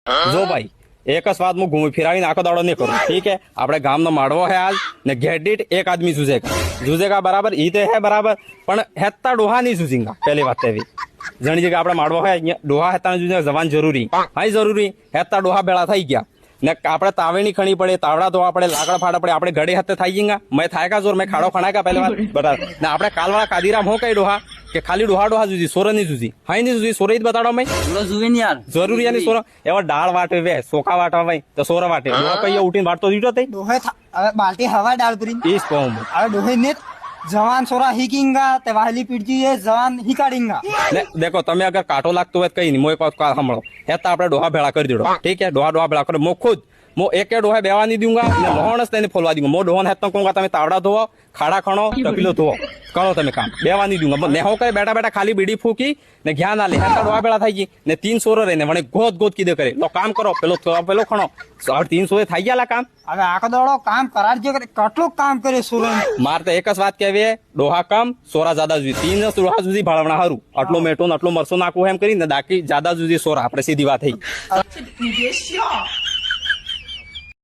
જો ભાઈ એક જ વાત હું ઘૂમી ફિરાવીને આખો દાડો નહીં કરું ઠીક है આપણે ગામનો માડવો હે આજ ને ગેડીટ એક આદમી જુઝેગા બરાબર ઈ તો હે બરાબર પણ હેતા ડોહા નહીં જુઝીંગા પહેલી વાત એવી જણી જગ્યા આપણે માડવો હે અહીંયા ડોહા હેતા જુઝે જવાન જરૂરી હા જરૂરી હેતા ડોહા ભેળા થઈ ગયા ને આપણે તાવેણી ખણી પડે તાવડા ધોવા પડે લાકડા ફાડા પડે આપણે ઘડે હાથે થઈ ગયેંગા મેં થાય કા જોર મેં ખાડો ખણાય કા પહેલી વાત બરાબર ને આપણે કાલવાળા કાદીરામ હો કઈ ડોહા કે ખાલી ડોહા જુજી સોર નહીં જુજી હા નહીં જુજી સોર જ બતાડો મેં યાર જરૂરી યાની સોર એવા ડાળ વાટે વે સોકા વાટવા ભાઈ તો સોર વાટે ડોહા કઈ ઉઠીને વાટતો દીધો તે ડોહે હવે બાલ્ટી હવા ડાળ કરી ઈસ કહું હવે ડોહે ને જવાન સોરા હિકિંગા તે વાહલી પીડજી એ જવાન હિકાડીંગા ને દેખો તમે અગર કાંટો લાગતો હોય કઈ નહીં મોય પાસ સાંભળો હેતા આપણે ડોહા ભેળા કરી દેડો ઠીક है ડોહા ભેળા કરે મો ખુદ મો એક ડોહા બેવા નહીં दूंगा ને લોહણસ તેને ફોલવા दूंगा મો ડોહન હેત કહુંगा તમે તાવડા ધોવો ખાડા ખણો ટકીલો ધોવો કરો તમે કામ બેવા નહીં दूंगा ને હો કરે બેઠા બેઠા ખાલી બીડી ફૂકી ને જ્ઞાન આલે હેતા ડોહા ભેળા થઈ ગઈ ને 300 રહીને મને ગોદ કીધે કરે લો કામ કરો પેલો ખણો 300 થઈ ગયા કામ હવે આખો દોડો કામ કરાડજો કે કેટલું કામ કરે સુરન માર તો એક જ વાત કહેવી ડોહા કામ સોરા જ્યાદા જુદી 3 ડોહા સુધી ભાળવણા હારું આટલો મેટો ને આટલો મરસો નાખવું એમ કરીને દાકી જ્યાદા જુદી સોરા આપણે સીધી વાત થઈ